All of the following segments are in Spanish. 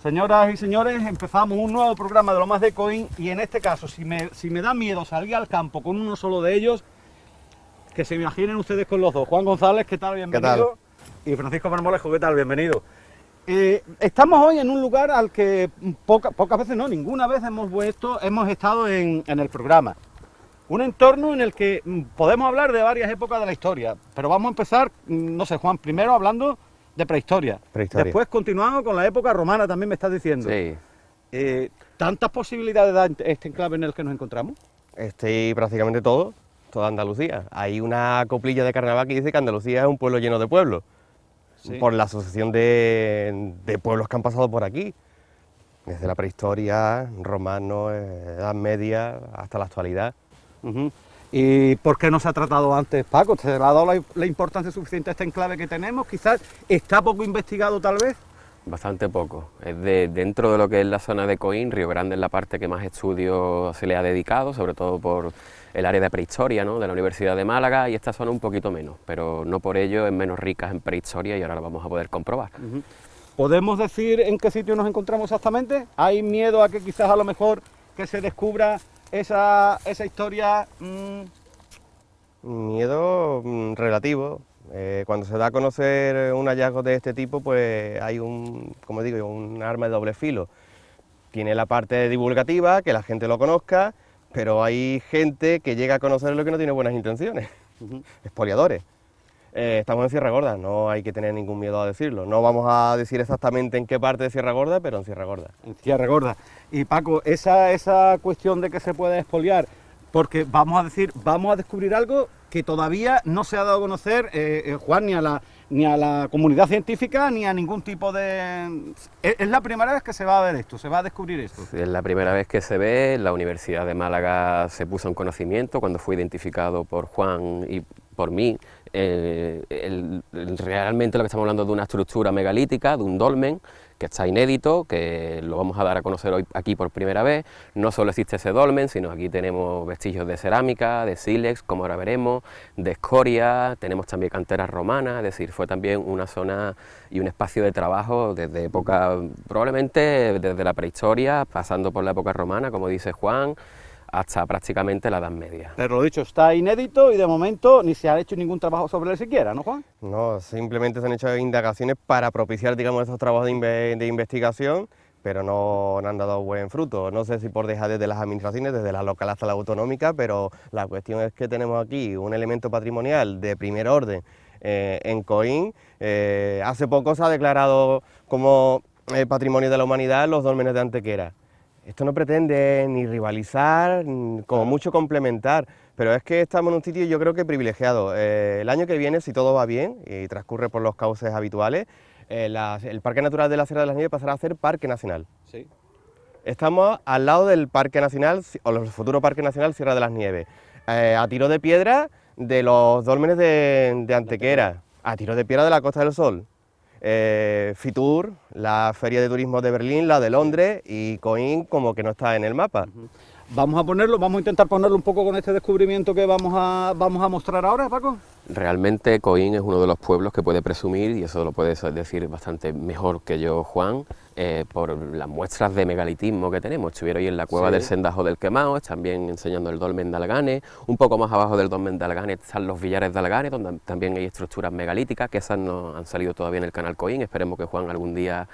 Señoras y señores, empezamos un nuevo programa de Lo Más de Coín y en este caso, si me da miedo salir al campo con uno solo de ellos, que se imaginen ustedes con los dos. Juan González, ¿qué tal? Bienvenido. ¿Qué tal? Y Francisco Marmolejo, ¿qué tal? Bienvenido. Estamos hoy en un lugar al que pocas veces, no, ninguna vez hemos estado en el programa. Un entorno en el que podemos hablar de varias épocas de la historia, pero vamos a empezar, no sé, Juan, primero hablando de prehistoria. Después continuamos con la época romana, también me estás diciendo. Sí. ¿Tantas posibilidades da este enclave en el que nos encontramos? Y prácticamente toda Andalucía. Hay una coplilla de carnaval que dice que Andalucía es un pueblo lleno de pueblos, sí, por la asociación de pueblos que han pasado por aquí, desde la prehistoria, romano, Edad Media, hasta la actualidad. ¿Y por qué no se ha tratado antes, Paco? ¿Se le ha dado la importancia suficiente a este enclave que tenemos? Quizás está poco investigado, tal vez. Bastante poco. Es dentro de lo que es la zona de Coín, Río Grande es la parte que más estudio se le ha dedicado, sobre todo por el área de prehistoria, ¿no?, de la Universidad de Málaga, y esta zona un poquito menos, pero no por ello es menos rica en prehistoria y ahora lo vamos a poder comprobar. ¿Podemos decir en qué sitio nos encontramos exactamente? ¿Hay miedo a que quizás a lo mejor que se descubra esa historia? Miedo relativo. Cuando se da a conocer un hallazgo de este tipo, pues hay como digo, un arma de doble filo. Tiene la parte divulgativa, que la gente lo conozca, pero hay gente que llega a conocerlo que no tiene buenas intenciones, expoliadores. Estamos en Sierra Gorda, no hay que tener ningún miedo a decirlo. No vamos a decir exactamente en qué parte de Sierra Gorda, pero en Sierra Gorda. En Sierra Gorda. Y Paco, esa cuestión de que se puede expoliar, porque vamos a descubrir algo que todavía no se ha dado a conocer, Juan, ni a la comunidad científica, ni a ningún tipo de... Es la primera vez que se va a ver esto, se va a descubrir esto. Es la primera vez que se ve. La Universidad de Málaga se puso en conocimiento cuando fue identificado por Juan y por mí. Realmente lo que estamos hablando de una estructura megalítica, de un dolmen, que está inédito, que lo vamos a dar a conocer hoy aquí por primera vez. No solo existe ese dolmen, sino aquí tenemos vestigios de cerámica, de sílex, como ahora veremos, de escoria, tenemos también canteras romanas, es decir, fue también una zona y un espacio de trabajo desde época, probablemente desde la prehistoria, pasando por la época romana, como dice Juan, hasta prácticamente la Edad Media. Pero lo dicho, está inédito y de momento ni se ha hecho ningún trabajo sobre él siquiera, ¿no, Juan? No, simplemente se han hecho indagaciones para propiciar, digamos, esos trabajos de investigación, pero no han dado buen fruto. No sé si por dejadez de las administraciones, desde la local hasta la autonómica, pero la cuestión es que tenemos aquí un elemento patrimonial de primer orden en Coín. Hace poco se ha declarado como Patrimonio de la Humanidad los dólmenes de Antequera. Esto no pretende ni rivalizar, como mucho complementar, pero es que estamos en un sitio yo creo que privilegiado. El año que viene, si todo va bien y transcurre por los cauces habituales, el Parque Natural de la Sierra de las Nieves pasará a ser Parque Nacional. Sí. Estamos al lado del Parque Nacional, o el futuro Parque Nacional Sierra de las Nieves, a tiro de piedra de los dólmenes de Antequera, a tiro de piedra de la Costa del Sol. Fitur, la feria de turismo de Berlín, la de Londres, y Coín como que no está en el mapa. Vamos a intentar ponerlo un poco con este descubrimiento que vamos a mostrar ahora, Paco. Realmente Coín es uno de los pueblos que puede presumir, y eso lo puede decir bastante mejor que yo, Juan, por las muestras de megalitismo que tenemos. Estuvieron hoy en la cueva del Sendajo del Quemao, también enseñando el dolmen de Alganes. Un poco más abajo del dolmen de Alganes están los villares de Alganes, donde también hay estructuras megalíticas, que esas no han salido todavía en el canal Coín. Esperemos que Juan algún día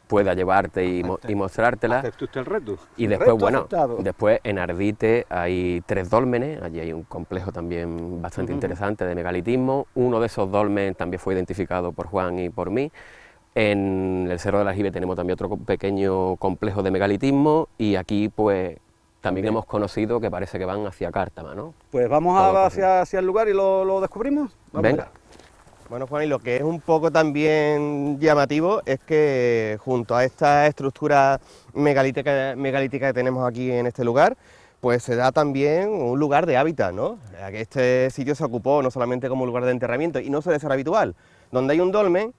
pueda llevarte y mostrártela. ¿Acepta usted el reto? Y después, bueno, después en Ardite hay 3 dólmenes, allí hay un complejo también bastante interesante de megalitismo. Uno de esos dólmenes también fue identificado por Juan y por mí. En el Cerro del Aljibe tenemos también otro pequeño complejo de megalitismo, y aquí pues también hemos conocido que parece que van hacia Cártama, ¿no? Pues vamos hacia el lugar y lo descubrimos. Venga. Bueno, Juan, y lo que es un poco también llamativo es que junto a esta estructura megalítica que tenemos aquí en este lugar, pues se da también un lugar de hábitat, ¿no? Este sitio se ocupó no solamente como lugar de enterramiento, y no suele ser habitual. Donde hay un dolmen,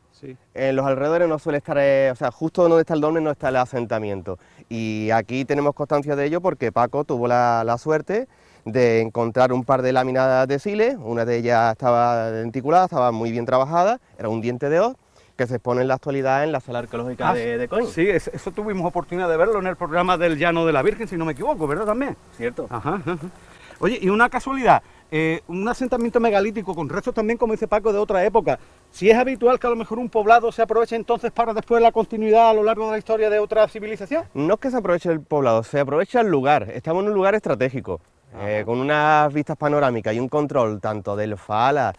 en los alrededores no suele estar, o sea, justo donde está el dolmen no está el asentamiento. Y aquí tenemos constancia de ello porque Paco tuvo la suerte de encontrar un par de láminas de siles, una de ellas estaba denticulada, estaba muy bien trabajada, era un diente de hoz, que se expone en la actualidad en la sala arqueológica de Coín. Sí, eso tuvimos oportunidad de verlo en el programa del Llano de la Virgen, si no me equivoco, ¿verdad? También. Cierto. Ajá. Oye, y una casualidad, un asentamiento megalítico con restos también, como dice Paco, de otra época. Si es habitual que a lo mejor un poblado se aproveche entonces para después la continuidad a lo largo de la historia de otra civilización. No es que se aproveche el poblado, se aprovecha el lugar. Estamos en un lugar estratégico, con unas vistas panorámicas y un control tanto del Faala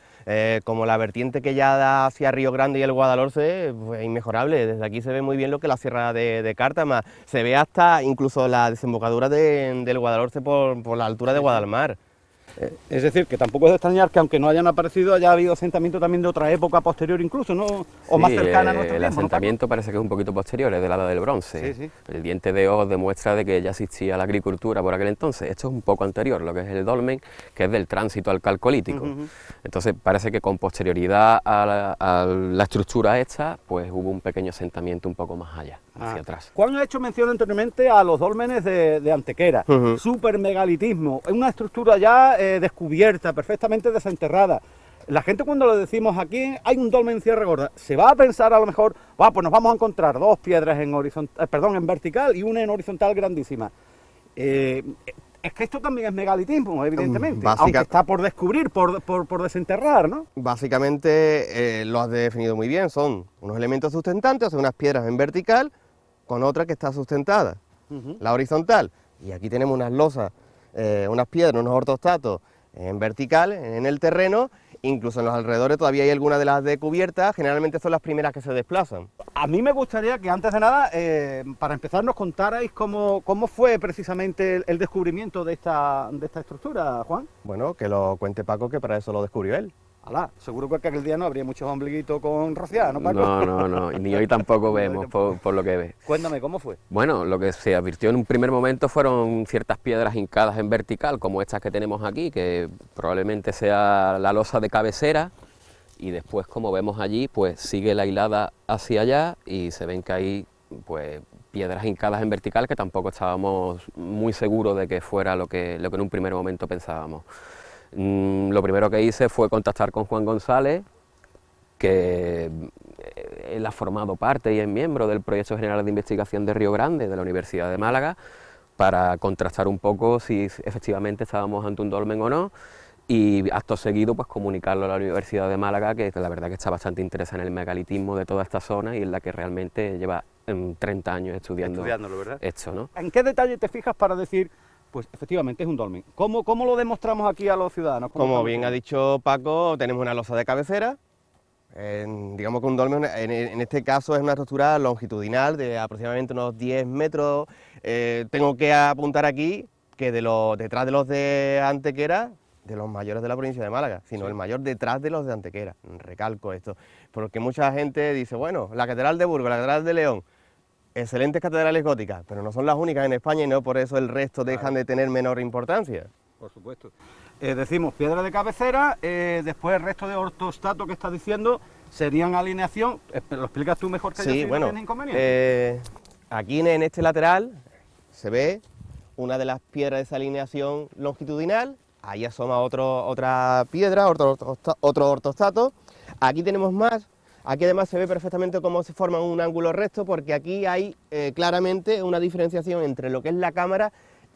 como la vertiente que ya da hacia Río Grande y el Guadalhorce, pues inmejorable. Desde aquí se ve muy bien lo que es la sierra de Cártama, se ve hasta incluso la desembocadura del Guadalhorce por la altura de Guadalmar. Es decir, que tampoco es de extrañar que aunque no hayan aparecido, haya habido asentamiento también de otra época posterior incluso, ¿no? O más cercana a nuestro el tiempo, asentamiento parece que es un poquito posterior, es de la edad del bronce. Sí. El diente de hoz demuestra de que ya existía la agricultura por aquel entonces. Esto es un poco anterior, lo que es el dolmen, que es del tránsito al calcolítico. Entonces parece que con posterioridad a la estructura esta, pues hubo un pequeño asentamiento un poco más allá, hacia atrás. Juan ha hecho mención anteriormente a los dólmenes de Antequera, supermegalitismo, es una estructura ya descubierta, perfectamente desenterrada. La gente cuando le decimos aquí hay un dolmen en Sierra Gorda, se va a pensar a lo mejor, pues nos vamos a encontrar dos piedras en vertical y una en horizontal grandísima. Es que esto también es megalitismo, evidentemente, aunque está por descubrir, por desenterrar, ¿no? Básicamente lo has definido muy bien, son unos elementos sustentantes, unas piedras en vertical con otra que está sustentada, la horizontal. Y aquí tenemos unas losas, unas piedras, unos ortostatos en vertical, en el terreno, incluso en los alrededores todavía hay algunas de las de cubierta, generalmente son las primeras que se desplazan. A mí me gustaría que antes de nada, para empezar, nos contarais cómo fue precisamente el descubrimiento de esta estructura, Juan. Bueno, que lo cuente Paco, que para eso lo descubrió él. Alá, seguro que aquel día no habría muchos ombliguitos con rociada, ¿no, Paco? No, y ni hoy tampoco vemos, por lo que ves. Cuéntame, ¿cómo fue? Bueno, lo que se advirtió en un primer momento fueron ciertas piedras hincadas en vertical, como estas que tenemos aquí, que probablemente sea la losa de cabecera, y después, como vemos allí, pues sigue la hilada hacia allá y se ven que hay pues piedras hincadas en vertical que tampoco estábamos muy seguros de que fuera lo que en un primer momento pensábamos. Lo primero que hice fue contactar con Juan González, que él ha formado parte y es miembro del Proyecto General de Investigación de Río Grande, de la Universidad de Málaga, para contrastar un poco si efectivamente estábamos ante un dolmen o no, y acto seguido pues comunicarlo a la Universidad de Málaga, que la verdad que está bastante interesada en el megalitismo de toda esta zona y en la que realmente lleva 30 años estudiándolo, ¿verdad? Esto, ¿no? ¿En qué detalle te fijas para decir, pues efectivamente es un dolmen? ¿Cómo lo demostramos aquí a los ciudadanos? Como bien ha dicho Paco, tenemos una losa de cabecera, digamos que un dolmen en este caso es una estructura longitudinal de aproximadamente unos 10 metros. Tengo que apuntar aquí que detrás de los de Antequera, de los mayores de la provincia de Málaga, sino el mayor detrás de los de Antequera. Recalco esto, porque mucha gente dice, bueno, la Catedral de Burgos, la Catedral de León, excelentes catedrales góticas, pero no son las únicas en España y no por eso el resto dejan de tener menor importancia. Por supuesto. Decimos piedra de cabecera, después el resto de ortostato que estás diciendo serían alineación. ¿Lo explicas tú mejor que yo? Sí, bueno, ¿Tienes inconveniente? aquí en este lateral se ve una de las piedras de esa alineación longitudinal, ahí asoma otra piedra, otro ortostato. Aquí tenemos más. Aquí además se ve perfectamente cómo se forma un ángulo recto, porque aquí hay claramente una diferenciación entre lo que es la cámara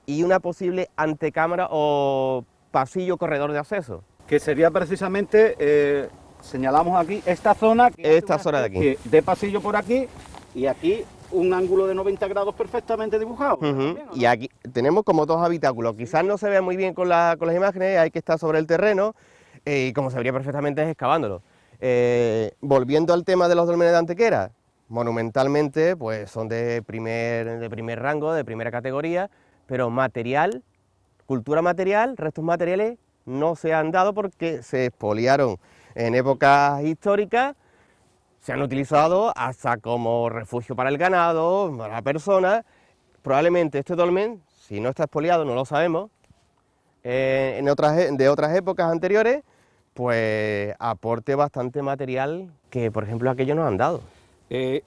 y una posible antecámara o pasillo corredor de acceso. Que sería precisamente, señalamos aquí, esta zona, que esta zona de aquí. De pasillo por aquí, y aquí un ángulo de 90 grados perfectamente dibujado. También, ¿no? Y aquí tenemos como dos habitáculos, quizás no se vea muy bien con las imágenes, hay que estar sobre el terreno, y como se vería perfectamente es excavándolo. Volviendo al tema de los dolmenes de Antequera, monumentalmente pues son de primer rango, de primera categoría, pero material, cultura material, restos materiales no se han dado porque se expoliaron en épocas históricas, se han utilizado hasta como refugio para el ganado, para la persona. Probablemente este dolmen, si no está expoliado, no lo sabemos, de otras épocas anteriores, pues aporte bastante material que, por ejemplo, aquellos nos han dado.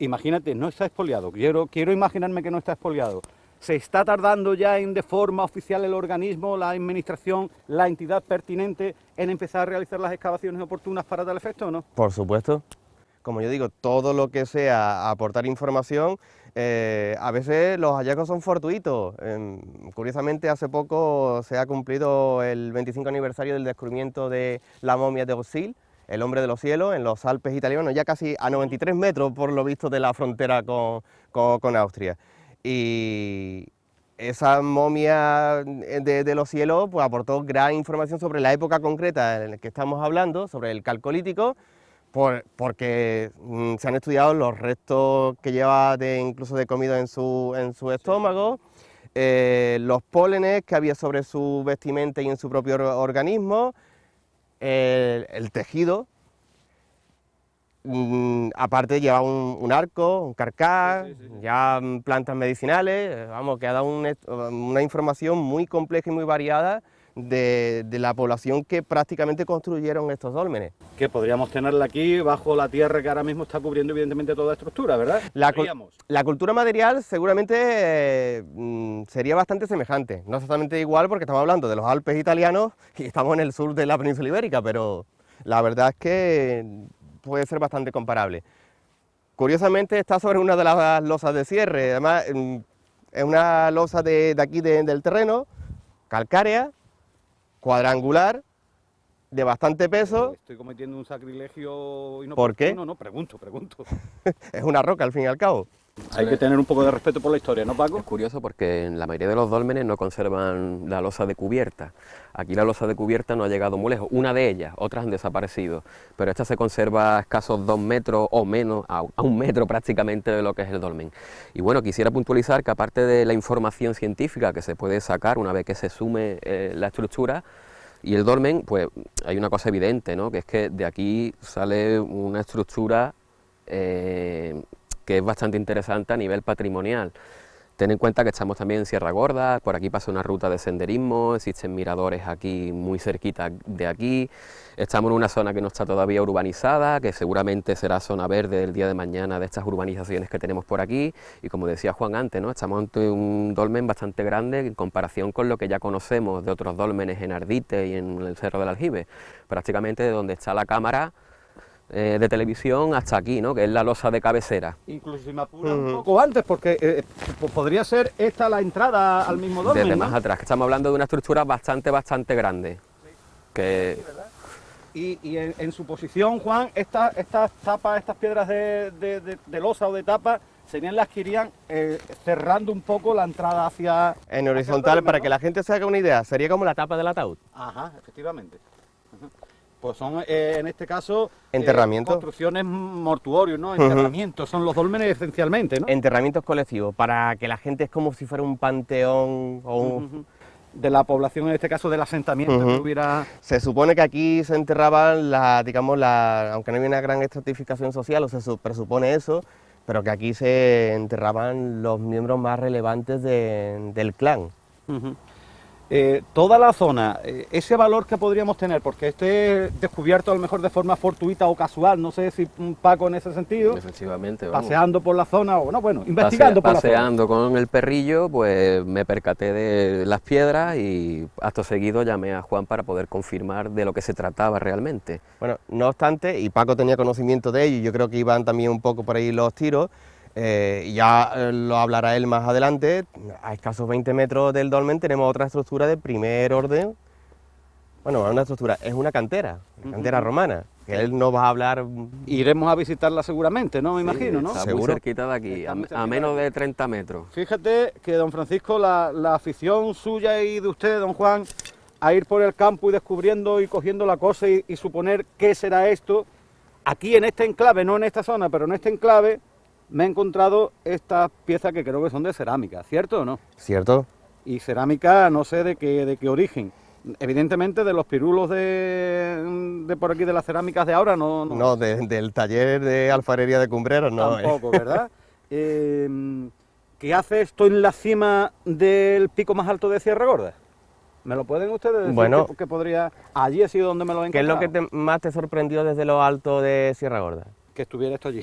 Imagínate, no está expoliado, quiero imaginarme que no está expoliado. ¿Se está tardando ya en de forma oficial el organismo, la administración, la entidad pertinente en empezar a realizar las excavaciones oportunas para tal efecto o no? Por supuesto. como yo digo, todo lo que sea aportar información, a veces los hallazgos son fortuitos. Curiosamente, hace poco se ha cumplido el 25 aniversario del descubrimiento de la momia de Osil, el hombre de los cielos, en los Alpes italianos, ya casi a 93 metros, por lo visto, de la frontera con Austria. Y esa momia de los cielos pues, aportó gran información sobre la época concreta en la que estamos hablando, sobre el Calcolítico, porque se han estudiado los restos que lleva incluso de comida en su estómago, los pólenes que había sobre su vestimenta y en su propio organismo, el tejido. Aparte lleva un arco, un carcaj, ya plantas medicinales, vamos, que ha dado una información muy compleja y muy variada de la población que prácticamente construyeron estos dólmenes. Que podríamos tenerla aquí bajo la tierra que ahora mismo está cubriendo evidentemente toda estructura, ¿verdad? La cultura material seguramente sería bastante semejante, no exactamente igual porque estamos hablando de los Alpes italianos y estamos en el sur de la península ibérica, pero la verdad es que puede ser bastante comparable. Curiosamente está sobre una de las losas de cierre, además es una losa de aquí del terreno, calcárea, cuadrangular, de bastante peso. Estoy cometiendo un sacrilegio inoportuno. ¿Por qué? No, pregunto. Es una roca al fin y al cabo. Hay que tener un poco de respeto por la historia, ¿no, Paco? Es curioso porque en la mayoría de los dólmenes no conservan la losa de cubierta. Aquí la losa de cubierta no ha llegado muy lejos, una de ellas, otras han desaparecido, pero esta se conserva a escasos 2 metros o menos, a 1 metro prácticamente de lo que es el dolmen. Y bueno, quisiera puntualizar que aparte de la información científica que se puede sacar una vez que se sume la estructura y el dolmen, pues hay una cosa evidente, ¿no? Que es que de aquí sale una estructura que es bastante interesante a nivel patrimonial. Ten en cuenta que estamos también en Sierra Gorda, por aquí pasa una ruta de senderismo, existen miradores aquí muy cerquita de aquí, estamos en una zona que no está todavía urbanizada, que seguramente será zona verde el día de mañana de estas urbanizaciones que tenemos por aquí, y como decía Juan antes, ¿no? Estamos ante un dolmen bastante grande en comparación con lo que ya conocemos de otros dólmenes en Ardite y en el Cerro del Aljibe, prácticamente de donde está la cámara de televisión hasta aquí, ¿no? Que es la losa de cabecera. Incluso si me apura un poco antes, porque pues podría ser esta la entrada al mismo dolmen, desde ¿no? más atrás, que estamos hablando de una estructura bastante grande. Sí. Que... Sí, ¿verdad? Y en su posición, Juan, estas tapas, estas piedras de losa o de tapa, serían las que irían cerrando un poco la entrada hacia... En horizontal, para que la gente se haga una idea, sería como la tapa del ataúd. Ajá, efectivamente. Pues son, en este caso, enterramientos. Construcciones mortuorios, ¿no? Enterramientos, son los dólmenes esencialmente, ¿no? Enterramientos colectivos, para que la gente es como si fuera un panteón o un... De la población, en este caso del asentamiento que hubiera... Se supone que aquí se enterraban, aunque no había una gran estratificación social, o se presupone eso, pero que aquí se enterraban los miembros más relevantes del clan. Toda la zona, ese valor que podríamos tener, porque esté descubierto a lo mejor de forma fortuita o casual, no sé si Paco en ese sentido, efectivamente, vamos. Paseando por la zona, o no, bueno, investigando por la zona. Paseando con el perrillo, pues me percaté de las piedras y acto seguido llamé a Juan para poder confirmar de lo que se trataba realmente. Bueno, no obstante, y Paco tenía conocimiento de ello, y yo creo que iban también un poco por ahí los tiros, y ya lo hablará él más adelante, a escasos 20 metros del dolmen tenemos otra estructura de primer orden. Bueno, una estructura, es una cantera romana, que él nos va a hablar... Iremos a visitarla seguramente, ¿no? Me imagino, ¿no? Está ¿Seguro? muy cerquita de aquí, a menos de 30 metros. Fíjate que, don Francisco, la afición suya y de usted, don Juan, a ir por el campo y descubriendo y cogiendo la cosa y suponer qué será esto, aquí en este enclave, no en esta zona, pero en este enclave, me he encontrado estas piezas que creo que son de cerámica, ¿cierto o no? ¿Cierto? Y cerámica, no sé de qué origen. Evidentemente de los pirulos de por aquí, de las cerámicas de ahora, no. No, del taller de alfarería de Cumbreros, no. Tampoco, ¿verdad? ¿Qué hace esto en la cima del pico más alto de Sierra Gorda? ¿Me lo pueden ustedes decir? Bueno, que podría... Allí ha sido donde me lo he encontrado. ¿Qué es lo que más te sorprendió desde lo alto de Sierra Gorda? Que estuviera esto allí.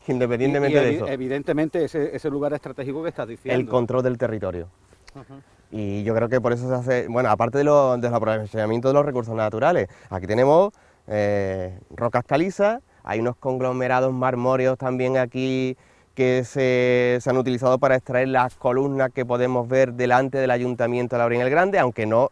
Independientemente de eso. Evidentemente ese lugar estratégico que estás diciendo. El control del territorio. Y yo creo que por eso se hace, bueno, aparte de los aprovechamientos de los recursos naturales, aquí tenemos rocas calizas, Hay unos conglomerados marmóreos también aquí que se han utilizado para extraer las columnas que podemos ver delante del Ayuntamiento de Labrén el Grande, aunque no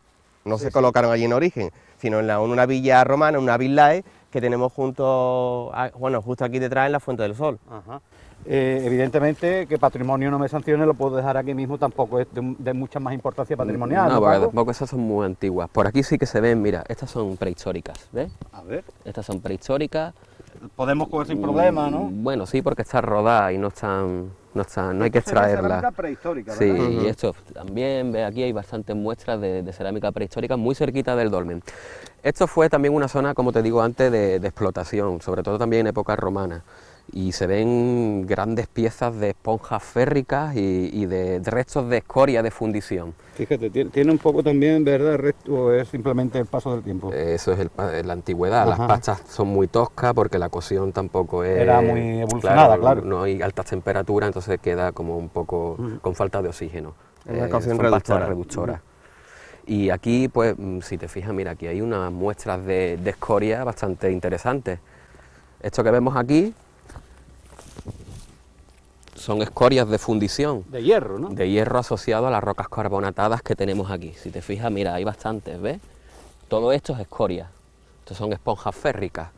se colocaron allí en origen, sino en una villa romana, una villae, que tenemos justo aquí detrás en la Fuente del Sol. Ajá. Evidentemente que patrimonio no me sancione, lo puedo dejar aquí mismo, tampoco es de mucha más importancia patrimonial. No, porque tampoco esas son muy antiguas. Por aquí sí que se ven, mira, estas son prehistóricas, ¿ves? A ver. Estas son prehistóricas. Podemos coger sin problema, ¿no? Bueno, sí, porque está rodada y no hay que extraerla. Cerámica prehistórica, sí, ¿verdad? y esto también, ve aquí hay bastantes muestras de cerámica prehistórica muy cerquita del dolmen. Esto fue también una zona, como te digo antes, de explotación, sobre todo también en época romana. Y se ven grandes piezas de esponjas férricas y de restos de escoria de fundición. Fíjate, tiene un poco también, ¿verdad? ¿O es simplemente el paso del tiempo? Eso es la antigüedad. Ajá. Las pachas son muy toscas porque la cocción tampoco era muy evolucionada, claro. No hay altas temperaturas, entonces queda como un poco con falta de oxígeno. Una cocción son pachas reductora. Y aquí, pues, si te fijas, mira, aquí hay unas muestras de escoria bastante interesantes. Esto que vemos aquí son escorias de fundición. De hierro, ¿no? De hierro asociado a las rocas carbonatadas que tenemos aquí. Si te fijas, mira, hay bastantes, ¿ves? Todo esto es escoria. Estos son esponjas férricas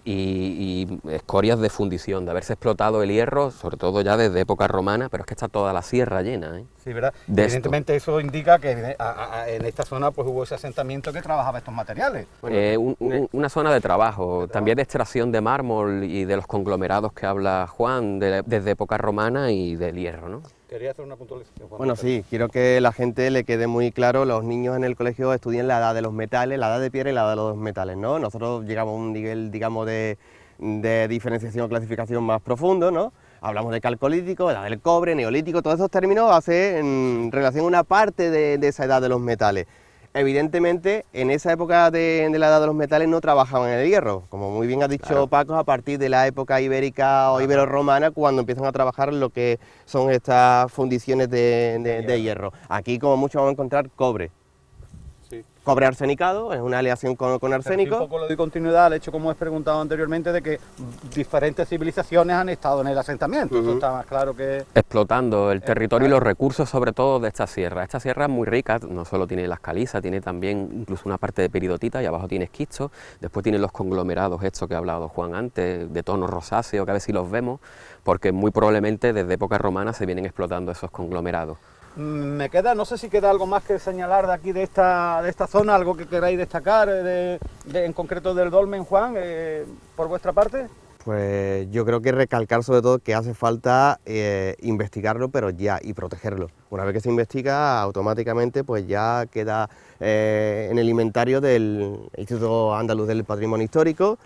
y escorias de fundición, de haberse explotado el hierro, sobre todo ya desde época romana, pero es que está toda la sierra llena, ¿eh? Sí, ¿verdad? Evidentemente eso indica que en esta zona pues hubo ese asentamiento que trabajaba estos materiales. Una zona de trabajo, también de extracción de mármol y de los conglomerados que habla Juan, desde época romana y del hierro, ¿no? Quería hacer una puntualización, Juan. Bueno, sí, quiero que la gente le quede muy claro, los niños en el colegio estudian la edad de los metales, la edad de piedra y la edad de los metales, ¿no? Nosotros llegamos a un nivel, digamos, de diferenciación o clasificación más profundo, ¿no? Hablamos de calcolítico, edad del cobre, neolítico, todos esos términos hacen en relación a una parte de esa edad de los metales. Evidentemente, en esa época de la edad de los metales no trabajaban en el hierro, como muy bien ha dicho claro. Paco, a partir de la época ibérica o ibero-romana, cuando empiezan a trabajar en lo que son estas fundiciones de hierro. Aquí, como mucho, vamos a encontrar cobre. Sí. Cobre arsenicado, es una aleación con arsénico. Un poco le doy continuidad al hecho, como he preguntado anteriormente, de que diferentes civilizaciones han estado en el asentamiento. Eso está más claro que... Explotando el territorio y los recursos, sobre todo, de esta sierra. Esta sierra es muy rica, no solo tiene las calizas, tiene también incluso una parte de peridotita y abajo tiene esquisto. Después tiene los conglomerados, estos que ha hablado Juan antes, de tono rosáceo, que a ver si los vemos, porque muy probablemente desde época romana se vienen explotando esos conglomerados. Me queda, no sé si queda algo más que señalar de aquí, de esta zona, algo que queráis destacar, en concreto del dolmen, Juan, por vuestra parte. Pues yo creo que recalcar sobre todo que hace falta investigarlo, pero ya, y protegerlo. Una vez que se investiga, automáticamente pues ya queda en el inventario del Instituto Andaluz del Patrimonio Histórico,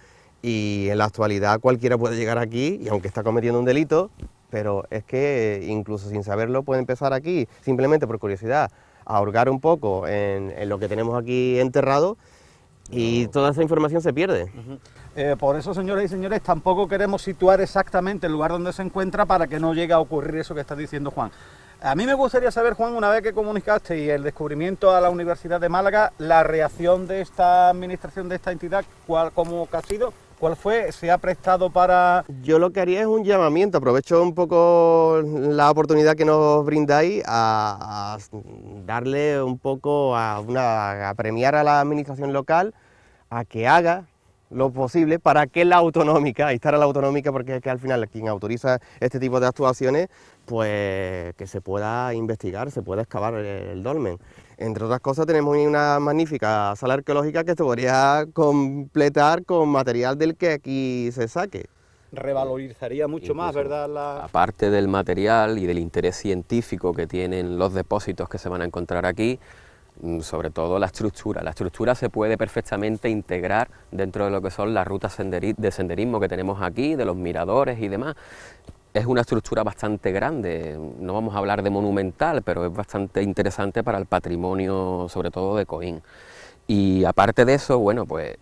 y en la actualidad cualquiera puede llegar aquí, y aunque está cometiendo un delito, pero es que incluso sin saberlo puede empezar aquí, simplemente por curiosidad, a hurgar un poco en lo que tenemos aquí enterrado, y toda esa información se pierde. Por eso, señoras y señores, tampoco queremos situar exactamente el lugar donde se encuentra para que no llegue a ocurrir eso que está diciendo Juan. A mí me gustaría saber, Juan, una vez que comunicaste y el descubrimiento a la Universidad de Málaga, la reacción de esta administración, de esta entidad, ¿cómo ha sido? ¿Cuál fue? ¿Se ha prestado para...? Yo lo que haría es un llamamiento, aprovecho un poco la oportunidad que nos brindáis a darle un poco, a premiar a la administración local a que haga lo posible para que la autonómica, instar a la autonómica, porque es que al final quien autoriza este tipo de actuaciones, pues que se pueda investigar, se pueda excavar el dolmen. Entre otras cosas, tenemos una magnífica sala arqueológica que se podría completar con material del que aquí se saque. Revalorizaría mucho incluso más, ¿verdad? Aparte del material y del interés científico que tienen los depósitos que se van a encontrar aquí, sobre todo la estructura. La estructura se puede perfectamente integrar dentro de lo que son las rutas de senderismo que tenemos aquí, de los miradores y demás. Es una estructura bastante grande, no vamos a hablar de monumental, pero es bastante interesante para el patrimonio, sobre todo de Coín. Y aparte de eso, bueno, pues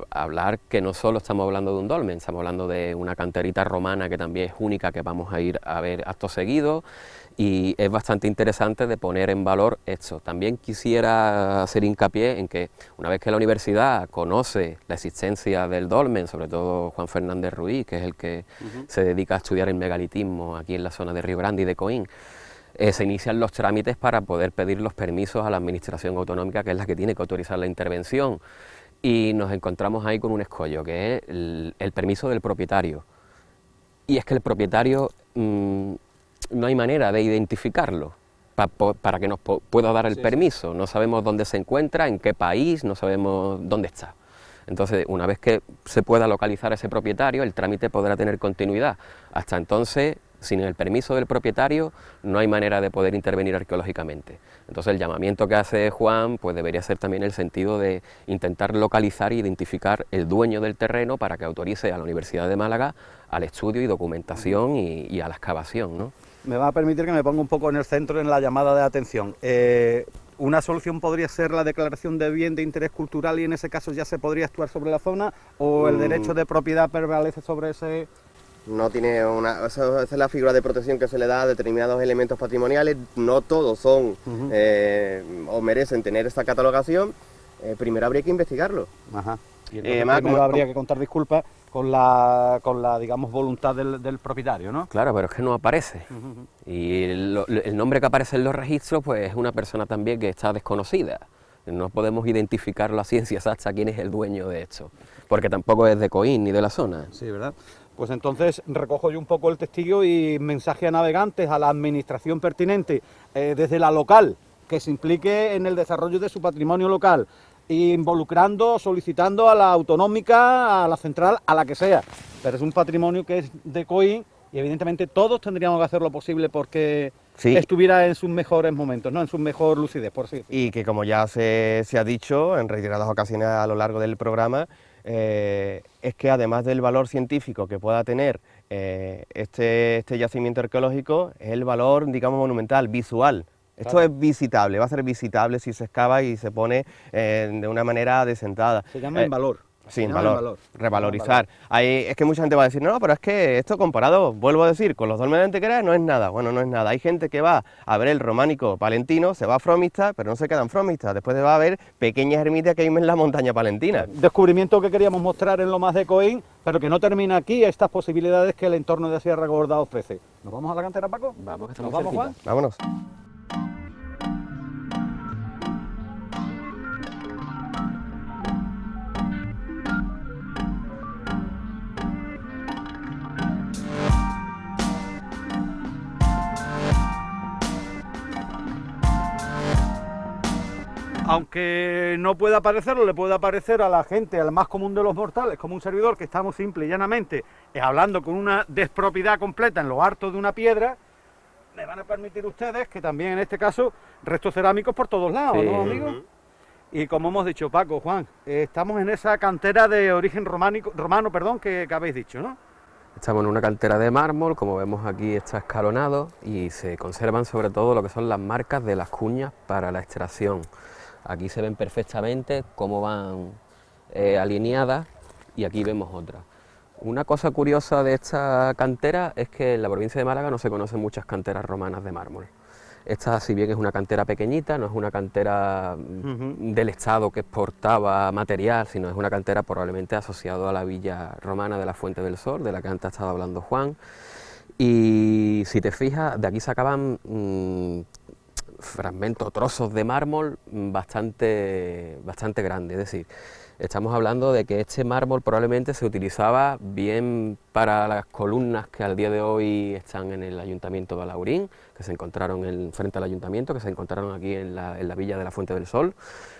hablar que no solo estamos hablando de un dolmen, estamos hablando de una canterita romana que también es única, que vamos a ir a ver acto seguido, y es bastante interesante de poner en valor esto. También quisiera hacer hincapié en que una vez que la universidad conoce la existencia del dolmen, sobre todo Juan Fernández Ruiz, que es el que se dedica a estudiar el megalitismo aquí en la zona de Río Grande y de Coín, se inician los trámites para poder pedir los permisos a la administración autonómica, que es la que tiene que autorizar la intervención, y nos encontramos ahí con un escollo, que es el permiso del propietario. Y es que el propietario no hay manera de identificarlo para que nos pueda dar el permiso. No sabemos dónde se encuentra, en qué país, no sabemos dónde está. Entonces, una vez que se pueda localizar a ese propietario, el trámite podrá tener continuidad. Hasta entonces, sin el permiso del propietario, no hay manera de poder intervenir arqueológicamente. Entonces, el llamamiento que hace Juan, pues debería ser también el sentido de intentar localizar e identificar el dueño del terreno para que autorice a la Universidad de Málaga al estudio y documentación y a la excavación, ¿no? Me va a permitir que me ponga un poco en el centro en la llamada de atención. ¿Una solución podría ser la declaración de bien de interés cultural y en ese caso ya se podría actuar sobre la zona, o el derecho de propiedad prevalece sobre ese...? No tiene esa es la figura de protección que se le da a determinados elementos patrimoniales, no todos son o merecen tener esta catalogación. Primero habría que investigarlo. Ajá. Y primero habría que contar disculpas con la digamos, voluntad del propietario, ¿no? Claro, pero es que no aparece. Y el nombre que aparece en los registros, pues es una persona también que está desconocida. No podemos identificar la ciencia exacta quién es el dueño de esto, porque tampoco es de Coín ni de la zona. Sí, ¿verdad? Pues entonces recojo yo un poco el testigo y mensaje a navegantes, a la administración pertinente, desde la local, que se implique en el desarrollo de su patrimonio local, involucrando, solicitando a la autonómica, a la central, a la que sea, pero es un patrimonio que es de Coín y evidentemente todos tendríamos que hacer lo posible porque estuviera en sus mejores momentos, ¿no? En su mejor lucidez, por así decirlo. Y que, como ya se ha dicho en reiteradas ocasiones a lo largo del programa, es que además del valor científico que pueda tener este yacimiento arqueológico, es el valor, digamos, monumental, visual. Esto es visitable, va a ser visitable si se excava y se pone de una manera desentada. Se llama en valor. Sí, en valor, revalorizar. Es que mucha gente va a decir, no, pero es que esto comparado, vuelvo a decir, con los dolmenes de Antequera no es nada. Bueno, no es nada. Hay gente que va a ver el románico palentino, se va a Fromista, pero no se quedan Fromista. Después va a ver pequeñas ermitas que hay en la montaña palentina. Descubrimiento que queríamos mostrar en Lomas de Coín, pero que no termina aquí, estas posibilidades que el entorno de Sierra Gorda ofrece. ¿Nos vamos a la cantera, Paco? Vamos, que ¿Nos estamos vamos, cerquita. Juan? Vámonos. Aunque no pueda parecerlo, le puede aparecer a la gente, al más común de los mortales, como un servidor, que estamos simple y llanamente hablando con una despropiedad completa en lo harto de una piedra, me van a permitir ustedes que también en este caso restos cerámicos por todos lados, ¿no, amigos? Y como hemos dicho, Paco, Juan, estamos en esa cantera de origen romano, que habéis dicho, ¿no? Estamos en una cantera de mármol, como vemos aquí está escalonado y se conservan sobre todo lo que son las marcas de las cuñas para la extracción. Aquí se ven perfectamente cómo van alineadas y aquí vemos otra. Una cosa curiosa de esta cantera es que en la provincia de Málaga no se conocen muchas canteras romanas de mármol. Esta, si bien es una cantera pequeñita, no es una cantera del Estado que exportaba material, sino es una cantera probablemente asociada a la villa romana de la Fuente del Sol, de la que antes estaba hablando Juan. Y si te fijas, de aquí sacaban fragmentos, trozos de mármol bastante grandes, es decir, estamos hablando de que este mármol probablemente se utilizaba bien para las columnas que al día de hoy están en el Ayuntamiento de Alhaurín, que se encontraron frente al Ayuntamiento, que se encontraron aquí en la villa de la Fuente del Sol.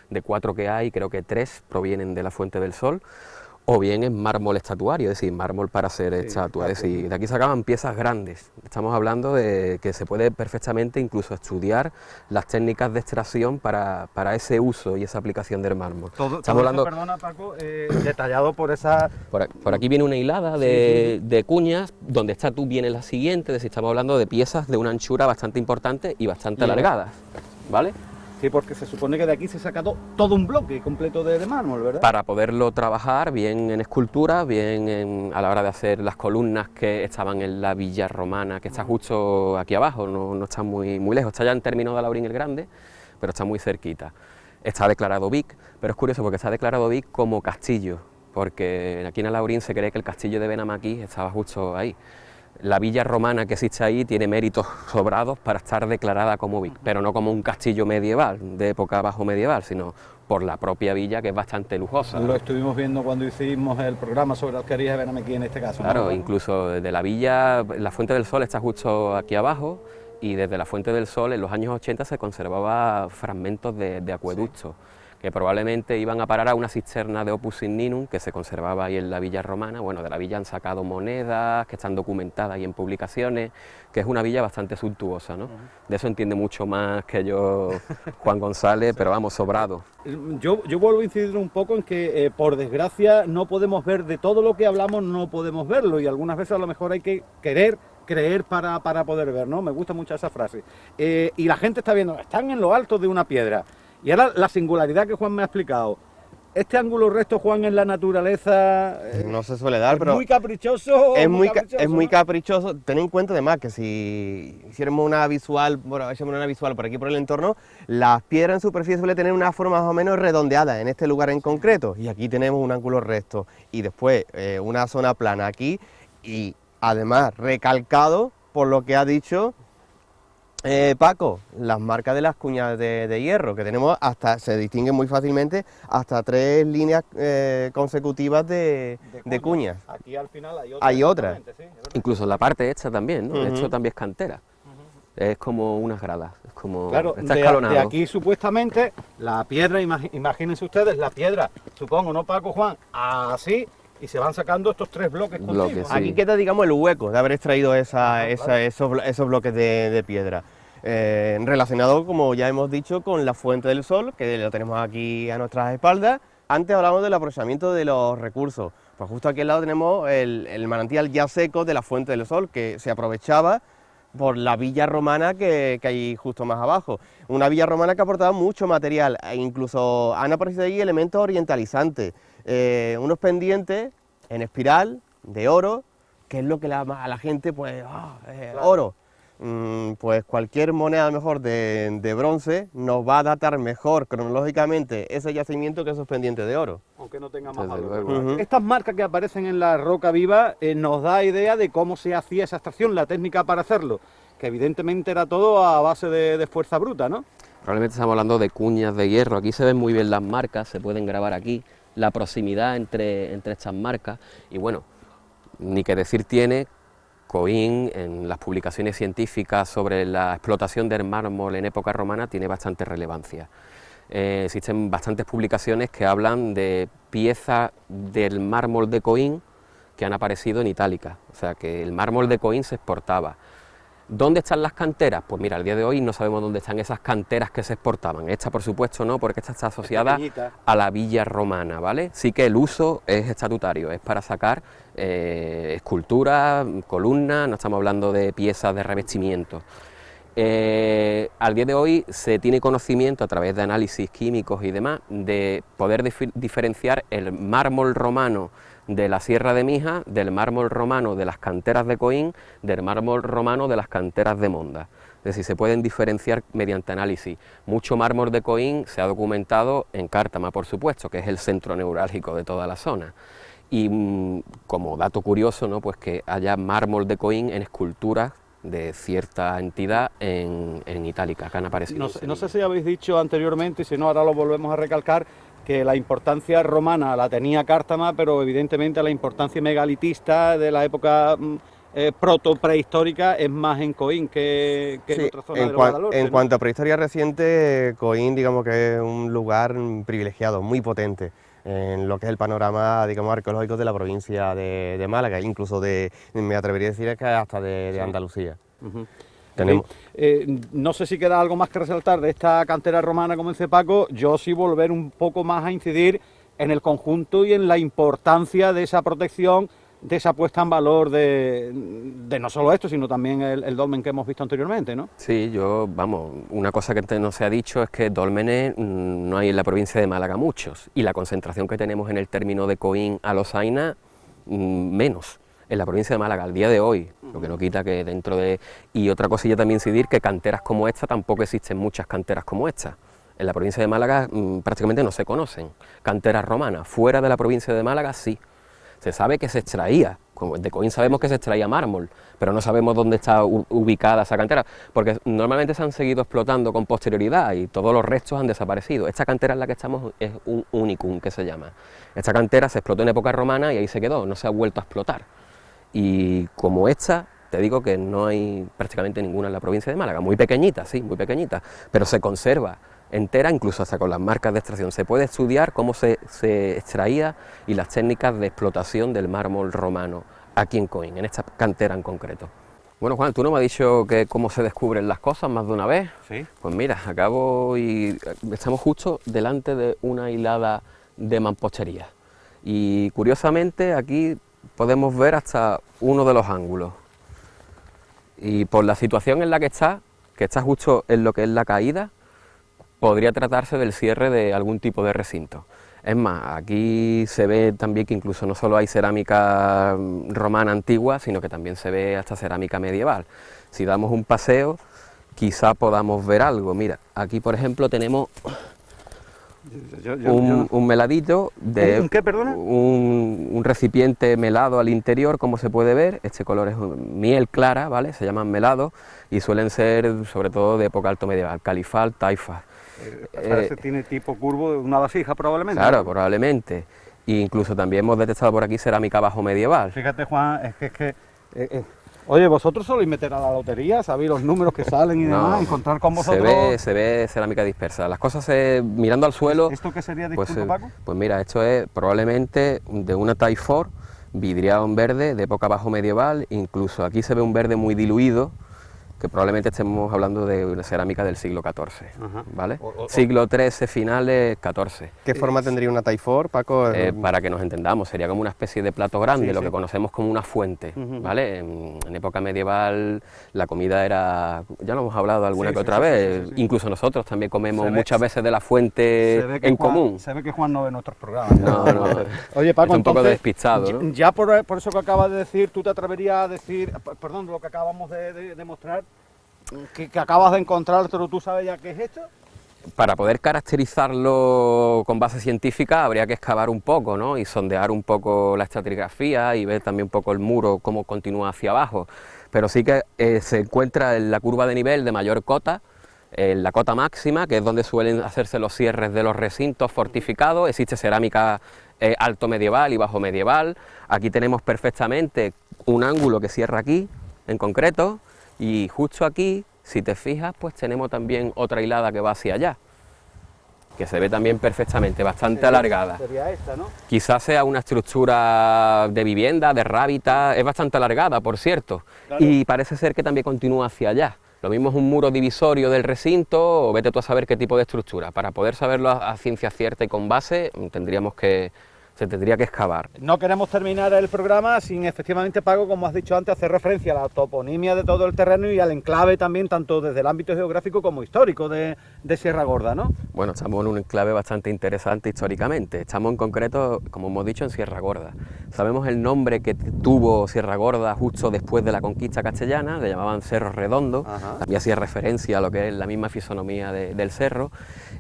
De 4 que hay, creo que 3 provienen de la Fuente del Sol, o bien en mármol estatuario, es decir, mármol para hacer estatua, es decir, de aquí sacaban piezas grandes. Estamos hablando de que se puede perfectamente incluso estudiar las técnicas de extracción para ese uso y esa aplicación del mármol. Estamos hablando, perdona Paco, detallado por esa... Por aquí viene una hilada de cuñas, donde está tú viene la siguiente, es decir, estamos hablando de piezas de una anchura bastante importante y bastante alargadas, ¿vale? Sí, porque se supone que de aquí se ha sacado todo un bloque completo de mármol, ¿verdad? Para poderlo trabajar bien en escultura, bien a la hora de hacer las columnas que estaban en la villa romana, que está justo aquí abajo, no está muy lejos, está ya en términos de Alhaurín el Grande, pero está muy cerquita. Está declarado Vic, pero es curioso porque está declarado Vic como castillo, porque aquí en Alhaurín se cree que el castillo de Benamaquí estaba justo ahí. La villa romana que existe ahí tiene méritos sobrados para estar declarada como Vic, pero no como un castillo medieval, de época bajo medieval, sino por la propia villa, que es bastante lujosa. Lo estuvimos viendo cuando hicimos el programa sobre alquerías de Benamaquí en este caso. Claro, ¿no? incluso desde la villa, la Fuente del Sol está justo aquí abajo, y desde la Fuente del Sol en los años 80 se conservaba fragmentos de acueductos, sí, que probablemente iban a parar a una cisterna de Opus Signinum que se conservaba ahí en la villa romana. Bueno, de la villa han sacado monedas que están documentadas ahí en publicaciones, que es una villa bastante suntuosa, ¿no? De eso entiende mucho más que yo Juan González, pero vamos, sobrado. Yo vuelvo a incidir un poco en que, por desgracia, no podemos ver de todo lo que hablamos, no podemos verlo, y algunas veces a lo mejor hay que querer creer para poder ver, ¿no? Me gusta mucho esa frase. Y la gente está viendo, están en lo alto de una piedra. Y ahora la singularidad que Juan me ha explicado. Este ángulo recto, Juan, en la naturaleza... no se suele dar, pero... ¿Muy caprichoso? Es muy caprichoso. Ten en cuenta además que si hiciéramos una visual, por aquí por el entorno, las piedras en superficie suelen tener una forma más o menos redondeada en este lugar en concreto. Y aquí tenemos un ángulo recto. Y después una zona plana aquí. Y además recalcado por lo que ha dicho... Paco, las marcas de las cuñas de hierro, que tenemos se distinguen muy fácilmente hasta 3 líneas consecutivas de cuñas. Aquí al final hay otra. Sí, incluso en la parte esta también, ¿no? Esto también es cantera. Es como unas gradas, es como... Claro, está escalonado. de aquí supuestamente la piedra, imagínense ustedes, la piedra, supongo, ¿no, Paco, Juan? Así... Y se van sacando estos 3 bloques continuos. Sí. Aquí queda, digamos, el hueco de haber extraído esos bloques de piedra. Relacionado, como ya hemos dicho, con la Fuente del Sol, que lo tenemos aquí a nuestras espaldas. Antes hablamos del aprovechamiento de los recursos. Pues justo aquí al lado tenemos el manantial ya seco de la Fuente del Sol, que se aprovechaba por la villa romana que hay justo más abajo. Una villa romana que aportaba mucho material, e incluso han aparecido ahí elementos orientalizantes. Unos pendientes en espiral de oro, que es lo que a la gente, pues, claro. Oro. Pues cualquier moneda mejor de bronce nos va a datar mejor cronológicamente ese yacimiento que esos pendientes de oro. Aunque no tenga más valor. Estas marcas que aparecen en la roca viva nos da idea de cómo se hacía esa extracción, la técnica para hacerlo, que evidentemente era todo a base de fuerza bruta, ¿no? Probablemente estamos hablando de cuñas de hierro. Aquí se ven muy bien las marcas, se pueden grabar aquí, la proximidad entre estas marcas, y bueno, ni que decir tiene Coín en las publicaciones científicas sobre la explotación del mármol en época romana, tiene bastante relevancia. Existen bastantes publicaciones que hablan de piezas del mármol de Coín que han aparecido en Itálica, o sea que el mármol de Coín se exportaba. ¿Dónde están las canteras? Pues mira, al día de hoy no sabemos dónde están esas canteras que se exportaban. Esta, por supuesto, no, porque esta está asociada a la villa romana, ¿vale? Sí que el uso es estatutario, es para sacar esculturas, columnas, no estamos hablando de piezas de revestimiento. Al día de hoy se tiene conocimiento a través de análisis químicos y demás de poder diferenciar el mármol romano de la Sierra de Mija, del mármol romano de las canteras de Coín, del mármol romano de las canteras de Monda. Es decir, se pueden diferenciar mediante análisis. Mucho mármol de Coín se ha documentado en Cártama, por supuesto, que es el centro neurálgico de toda la zona. Y como dato curioso, ¿no?, pues que haya mármol de Coín en esculturas de cierta entidad en Itálica, que han aparecido. No sé si habéis dicho anteriormente, y si no, ahora lo volvemos a recalcar, que la importancia romana la tenía Cártama, pero evidentemente la importancia megalitista de la época proto-prehistórica es más en Coín que en otra zona del Guadalhorce. En cuanto a prehistoria reciente, Coín, digamos que es un lugar privilegiado, muy potente en lo que es el panorama, digamos, arqueológico de la provincia de Málaga, incluso me atrevería a decir que hasta de Andalucía. Tenemos. No sé si queda algo más que resaltar de esta cantera romana, como dice Paco. Yo sí volver un poco más a incidir en el conjunto y en la importancia de esa protección de esa puesta en valor de no solo esto, sino también el dolmen que hemos visto anteriormente, ¿no? Sí, una cosa que no se ha dicho es que dólmenes no hay en la provincia de Málaga muchos, y la concentración que tenemos en el término de Coín a Losaina, menos, en la provincia de Málaga, al día de hoy, lo que no quita que dentro de... Y otra cosilla también incidir, que canteras como esta, tampoco existen muchas canteras como esta. En la provincia de Málaga prácticamente no se conocen canteras romanas, fuera de la provincia de Málaga sí. Se sabe que se extraía, como de Coín sabemos que se extraía mármol, pero no sabemos dónde está ubicada esa cantera, porque normalmente se han seguido explotando con posterioridad y todos los restos han desaparecido. Esta cantera en la que estamos es un unicum, que se llama. Esta cantera se explotó en época romana y ahí se quedó, no se ha vuelto a explotar. Y como esta, te digo que no hay prácticamente ninguna en la provincia de Málaga, muy pequeñita, sí, muy pequeñita, pero se conserva entera, incluso hasta con las marcas de extracción. Se puede estudiar cómo se extraía y las técnicas de explotación del mármol romano aquí en Coín, en esta cantera en concreto. Bueno, Juan, tú no me has dicho que cómo se descubren las cosas más de una vez. Sí. Pues mira, estamos justo delante de una hilada de mampostería. Y curiosamente aquí podemos ver hasta uno de los ángulos. Y por la situación en la que está justo en lo que es la caída, podría tratarse del cierre de algún tipo de recinto. Es más, aquí se ve también que incluso no solo hay cerámica romana antigua, sino que también se ve hasta cerámica medieval. Si damos un paseo, quizá podamos ver algo. Mira, aquí por ejemplo tenemos un meladito de... ¿Un qué, perdona? Un recipiente melado al interior, como se puede ver. Este color es miel clara, ¿vale? Se llaman melados y suelen ser sobre todo de época alto medieval, califal, taifa. Parece tiene tipo curvo, una vasija probablemente. Claro, ¿no? Probablemente. E incluso también hemos detectado por aquí cerámica bajo medieval. Fíjate, Juan, oye, vosotros soléis meter a la lotería, sabéis los números que salen y demás, encontrar con vosotros... Se ve cerámica dispersa. Las cosas mirando al suelo... ¿Esto qué sería, disculpa, Paco? Pues mira, esto es probablemente de una Taifor, vidriado en verde, de época bajo medieval. Incluso aquí se ve un verde muy diluido, que probablemente estemos hablando de una cerámica del siglo XIV, ¿vale? Siglo XIII, finales, XIV. ¿Qué forma tendría una Taifor, Paco? Para que nos entendamos, sería como una especie de plato grande, Sí, lo sí. que conocemos como una fuente, ¿vale? En época medieval la comida era, ya lo hemos hablado alguna que otra vez, incluso nosotros también comemos muchas veces de la fuente en común. Se ve que Juan no ve nuestros programas. No. Oye, Paco, Es un poco entonces, despistado, ¿no? Ya por eso que acabas de decir, tú te atreverías a decir, perdón, lo que acabamos de mostrar, que acabas de encontrar, pero tú sabes ya qué es esto. Para poder caracterizarlo con base científica habría que excavar un poco, ¿no? Y sondear un poco la estratigrafía y ver también un poco el muro, cómo continúa hacia abajo. Pero sí que se encuentra en la curva de nivel de mayor cota, en la cota máxima, que es donde suelen hacerse los cierres de los recintos fortificados. Existe cerámica alto medieval y bajo medieval. Aquí tenemos perfectamente un ángulo que cierra aquí, en concreto, y justo aquí, si te fijas, pues tenemos también otra hilada que va hacia allá, que se ve también perfectamente, bastante alargada. Sería esta, ¿no? Quizás sea una estructura de vivienda, de rábita, es bastante alargada, por cierto, Claro. Y parece ser que también continúa hacia allá. Lo mismo es un muro divisorio del recinto, o vete tú a saber qué tipo de estructura. Para poder saberlo a ciencia cierta y con base, se tendría que excavar. No queremos terminar el programa sin efectivamente, Paco, como has dicho antes, hacer referencia a la toponimia de todo el terreno y al enclave también, tanto desde el ámbito geográfico como histórico de Sierra Gorda, ¿no? Bueno, estamos en un enclave bastante interesante históricamente. Estamos en concreto, como hemos dicho, en Sierra Gorda. Sabemos el nombre que tuvo Sierra Gorda justo después de la conquista castellana, le llamaban Cerro Redondo, también hacía referencia a lo que es la misma fisonomía del cerro,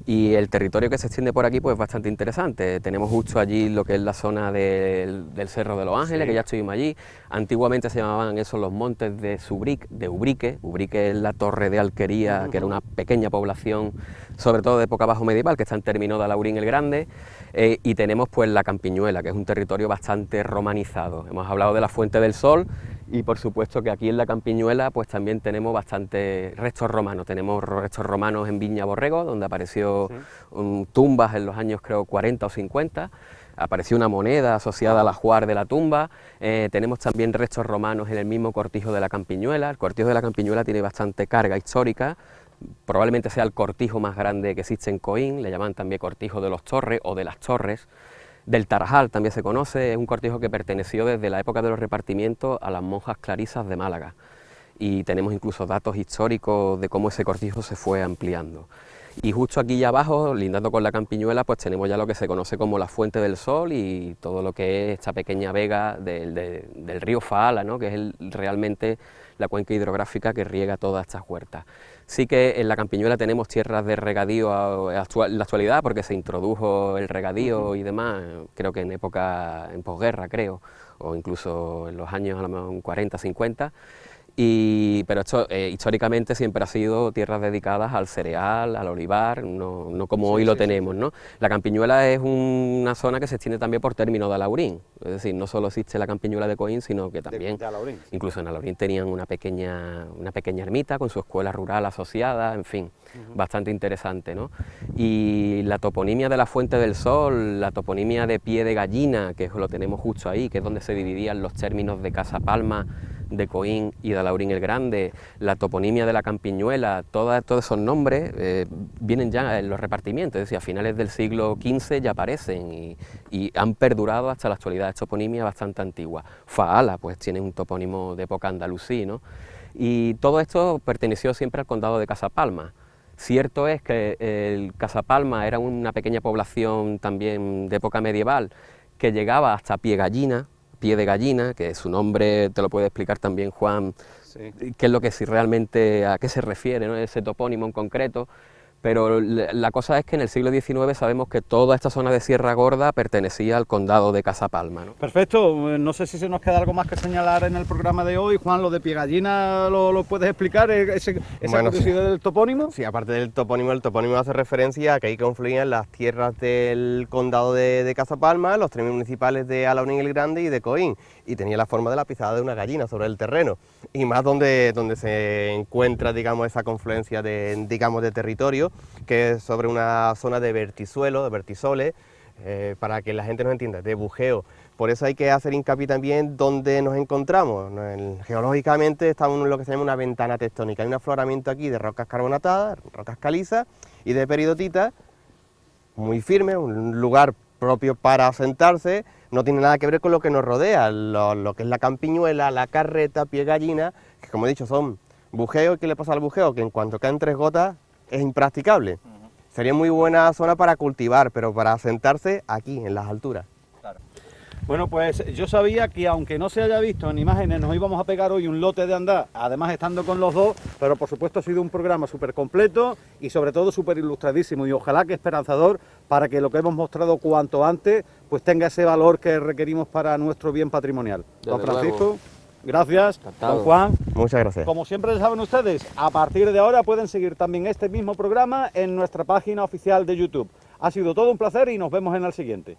y el territorio que se extiende por aquí pues es bastante interesante. Tenemos justo allí lo que es la zona del Cerro de los Ángeles, que ya estuvimos allí. Antiguamente se llamaban esos los montes de Ubrique. Ubrique es la torre de Alquería, que era una pequeña población, sobre todo de época bajo medieval, que está en término de Alaurín el Grande, y tenemos pues la Campiñuela, que es un territorio bastante romanizado. Hemos hablado de la Fuente del Sol, y por supuesto que aquí en la Campiñuela pues también tenemos bastantes restos romanos. Tenemos restos romanos en Viña Borrego, donde apareció tumbas en los años creo 40 o 50, apareció una moneda asociada al ajuar de la tumba. Tenemos también restos romanos en el mismo cortijo de la Campiñuela. El cortijo de la Campiñuela tiene bastante carga histórica, probablemente sea el cortijo más grande que existe en Coín, le llaman también cortijo de los Torres o de las Torres. Del Tarajal también se conoce, es un cortijo que perteneció desde la época de los repartimientos a las monjas clarisas de Málaga, y tenemos incluso datos históricos de cómo ese cortijo se fue ampliando. Y justo aquí ya abajo, lindando con la Campiñuela, pues tenemos ya lo que se conoce como la Fuente del Sol y todo lo que es esta pequeña vega del río Faala, ¿no?, que es realmente la cuenca hidrográfica que riega todas estas huertas. Sí que en la Campiñuela tenemos tierras de regadío en la actualidad, porque se introdujo el regadío y demás, creo que en posguerra, creo, o incluso en los años a lo mejor 40, 50, pero esto históricamente siempre ha sido tierras dedicadas al cereal, al olivar, no como hoy lo tenemos, ¿no? La Campiñuela es una zona que se extiende también por término de Alaurín, es decir, no solo existe la Campiñuela de Coín, sino que también, de Alaurín, sí. Incluso en Alaurín tenían una pequeña ermita con su escuela rural asociada, en fin, bastante interesante, ¿no? Y la toponimia de la Fuente del Sol, la toponimia de Pie de Gallina, que lo tenemos justo ahí, que es donde se dividían los términos de Casa Palma, de Coín y de Alaurín el Grande, la toponimia de la Campiñuela, todos esos nombres vienen ya en los repartimientos, es decir, a finales del siglo XV ya aparecen y han perdurado hasta la actualidad. Es toponimia bastante antigua. Faala, pues tiene un topónimo de época andalusí, ¿no? Y todo esto perteneció siempre al condado de Casapalma. Cierto es que el Casapalma era una pequeña población también de época medieval que llegaba hasta Pie de Gallina, que su nombre te lo puede explicar también Juan, sí, qué es lo que realmente, a qué se refiere, ¿no?, ese topónimo en concreto, pero la cosa es que en el siglo XIX sabemos que toda esta zona de Sierra Gorda pertenecía al condado de Casapalma, ¿no? Perfecto, no sé si se nos queda algo más que señalar en el programa de hoy. Juan, lo de Pie ¿lo puedes explicar, esa bueno, curiosidad sí, del topónimo? Sí, aparte del topónimo, el topónimo hace referencia a que ahí confluían las tierras del condado de Casapalma, los términos municipales de Alaurín el Grande y de Coín, y tenía la forma de la pisada de una gallina sobre el terreno, y más donde se encuentra, digamos, esa confluencia de territorio, que es sobre una zona de vertisuelo, de vertisoles, para que la gente nos entienda, de bujeo. Por eso hay que hacer hincapié también donde nos encontramos. Geológicamente estamos en lo que se llama una ventana tectónica. Hay un afloramiento aquí de rocas carbonatadas, rocas calizas y de peridotitas, muy firme, un lugar propio para asentarse. No tiene nada que ver con lo que nos rodea, lo que es la Campiñuela, la Carreta, Pie Gallina, que como he dicho son bujeos. ¿Qué le pasa al bujeo? Que en cuanto caen 3 gotas es impracticable. Sería muy buena zona para cultivar, pero para asentarse aquí, en las alturas. Claro. Bueno, pues yo sabía que aunque no se haya visto en imágenes, nos íbamos a pegar hoy un lote de andar, además estando con los dos, pero por supuesto ha sido un programa súper completo y sobre todo súper ilustradísimo, y ojalá que esperanzador para que lo que hemos mostrado cuanto antes pues tenga ese valor que requerimos para nuestro bien patrimonial. Don Francisco, gracias. Don Juan, muchas gracias. Como siempre saben ustedes, a partir de ahora pueden seguir también este mismo programa en nuestra página oficial de YouTube. Ha sido todo un placer y nos vemos en el siguiente.